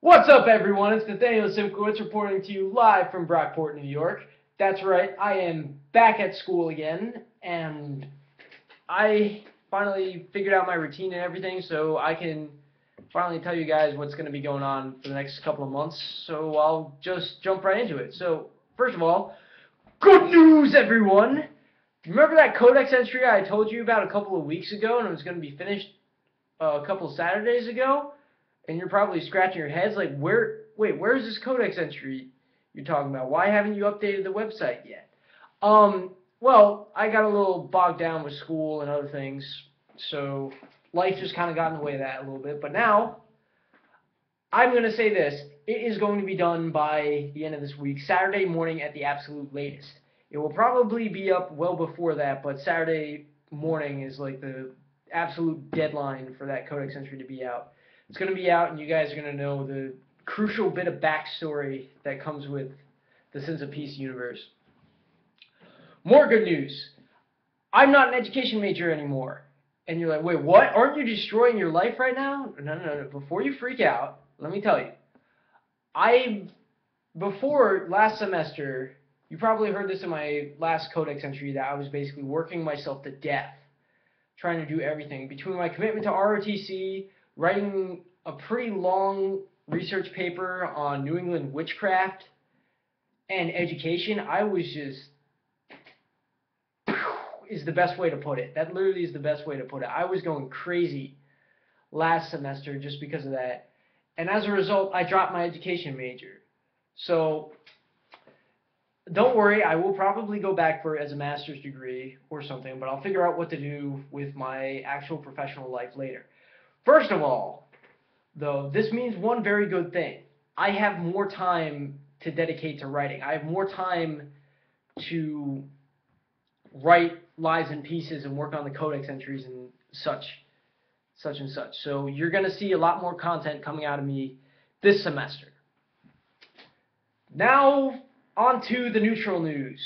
What's up, everyone? It's Nathaniel Simkowitz reporting to you live from Brockport, New York. That's right, I am back at school again, and I finally figured out my routine and everything, so I can finally tell you guys what's going to be going on for the next couple of months. So I'll just jump right into it. So, first of all, good news, everyone! Remember that codex entry I told you about a couple of weeks ago, and it was going to be finished a couple of Saturdays ago? And you're probably scratching your heads like, where's this codex entry you're talking about? Why haven't you updated the website yet? Well, I got a little bogged down with school and other things, so life just kind of got in the way of that a little bit. But now, I'm going to say this. It is going to be done by the end of this week, Saturday morning at the absolute latest. It will probably be up well before that, but Saturday morning is like the absolute deadline for that codex entry to be out. It's going to be out, and you guys are going to know the crucial bit of backstory that comes with the Sins of Peace universe. More good news. I'm not an education major anymore. And you're like, wait, what? Aren't you destroying your life right now? No. Before you freak out, let me tell you. Before last semester, you probably heard this in my last codex entry, that I was basically working myself to death trying to do everything. Between my commitment to ROTC, writing a pretty long research paper on New England witchcraft, and education, I was just, is the best way to put it. That literally is the best way to put it. I was going crazy last semester just because of that. And as a result, I dropped my education major. So don't worry, I will probably go back for it as a master's degree or something, but I'll figure out what to do with my actual professional life later. First of all, though, this means one very good thing. I have more time to dedicate to writing. I have more time to write Lies and Pieces and work on the codex entries and such and such. So you're going to see a lot more content coming out of me this semester. Now, on to the neutral news.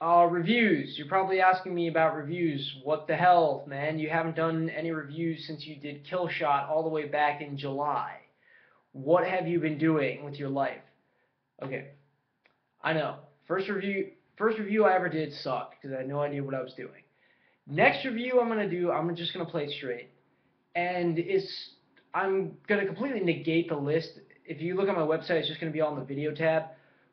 Reviews. You're probably asking me about reviews. What the hell, man? You haven't done any reviews since you did Killshot all the way back in July. What have you been doing with your life? Okay, I know. First review I ever did sucked because I had no idea what I was doing. Next review I'm going to do, I'm just going to play it straight. And I'm going to completely negate the list. If you look at my website, it's just going to be all in the video tab.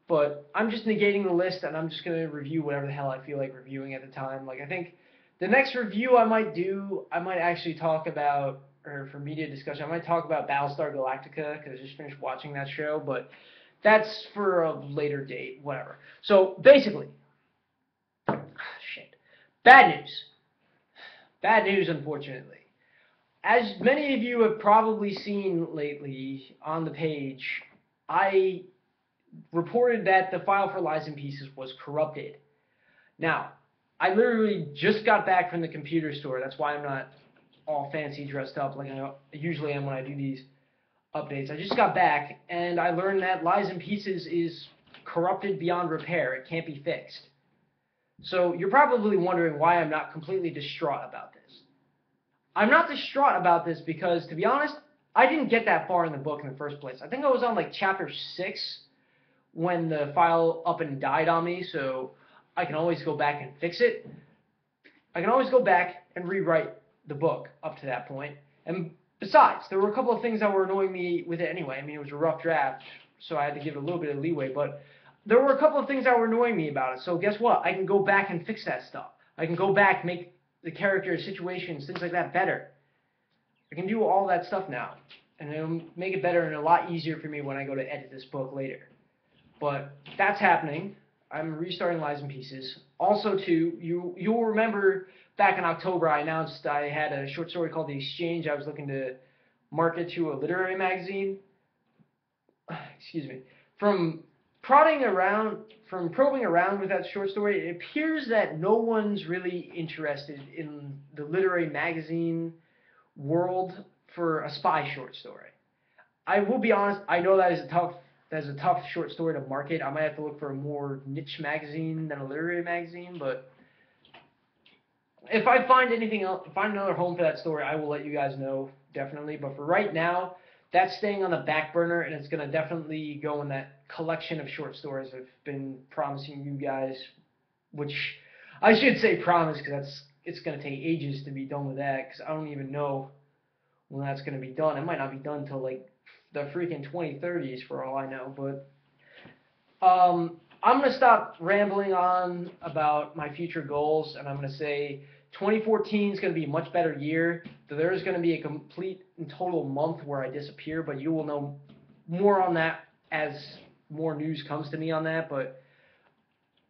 But I'm just negating the list, and I'm just going to review whatever the hell I feel like reviewing at the time. Like, I think the next review I might do, I might actually talk about, or for media discussion, I might talk about Battlestar Galactica, because I just finished watching that show, but that's for a later date, whatever. So, basically, shit. Bad news. Bad news, unfortunately. As many of you have probably seen lately on the page, I reported that the file for Lies and Pieces was corrupted. Now, I literally just got back from the computer store. That's why I'm not all fancy dressed up like I usually am when I do these updates. I just got back, and I learned that Lies and Pieces is corrupted beyond repair. It can't be fixed. So you're probably wondering why I'm not completely distraught about this. I'm not distraught about this because, to be honest, I didn't get that far in the book in the first place. I think I was on like chapter 6 when the file up and died on me, so I can always go back and fix it. I can always go back and rewrite the book up to that point. And besides, there were a couple of things that were annoying me with it anyway. I mean, it was a rough draft, so I had to give it a little bit of leeway, but there were a couple of things that were annoying me about it. So guess what? I can go back and fix that stuff. I can go back, make the characters, situations, things like that better. I can do all that stuff now, and it'll make it better and a lot easier for me when I go to edit this book later. But that's happening. I'm restarting Lies and Pieces. Also, too, you'll remember back in October I announced I had a short story called The Exchange. I was looking to market to a literary magazine. Excuse me. From probing around with that short story, it appears that no one's really interested in the literary magazine world for a spy short story. I will be honest, I know that is a tough short story to market. I might have to look for a more niche magazine than a literary magazine, but if I find anything else, find another home for that story, I will let you guys know, definitely. But for right now, that's staying on the back burner, and it's gonna definitely go in that collection of short stories I've been promising you guys, which I should say promise because it's gonna take ages to be done with that because I don't even know when that's gonna be done. It might not be done until like the freaking 2030s for all I know, but I'm going to stop rambling on about my future goals, and I'm going to say 2014 is going to be a much better year. There is going to be a complete and total month where I disappear, but you will know more on that as more news comes to me on that. But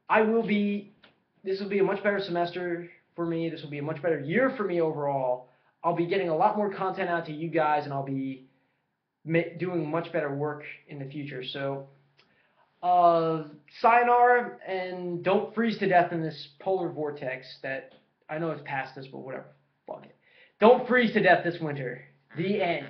this will be a much better semester for me. This will be a much better year for me overall. I'll be getting a lot more content out to you guys, and I'll be doing much better work in the future. So sayonara, and don't freeze to death in this polar vortex that I know it's past us, but whatever. Fuck it. Don't freeze to death this winter. The end.